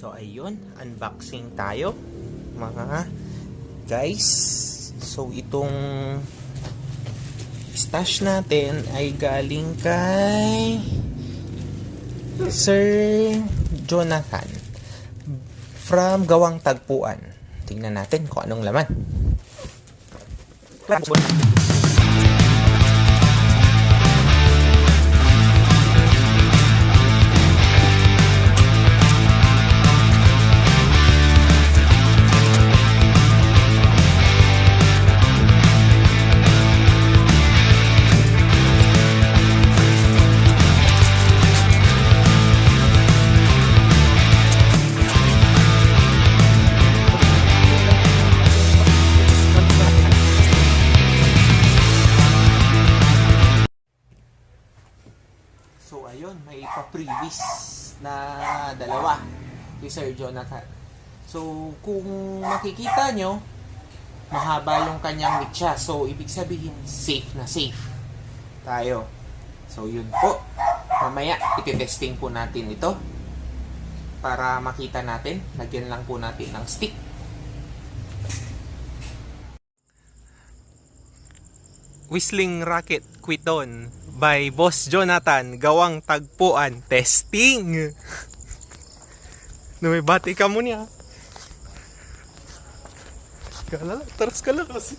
So ayun, unboxing tayo mga guys. So itong stash natin ay galing kay Sir Jonathan from Gawang Tagpuan. Tingnan natin kung anong laman. So ayun, may pa-previous na dalawa kay Sir Jonathan. So kung makikita nyo, mahaba yung kanyang mitya. So ibig sabihin, safe na safe tayo. So yun po. Mamaya, iti-testing po natin ito para makita natin. Lagyan lang po natin ng stick. Whistling Rocket Quiton by Boss Jonathan, Gawang Tagpuan. Testing! Numibati ka mo niya. Kala, taras ka lang kasi.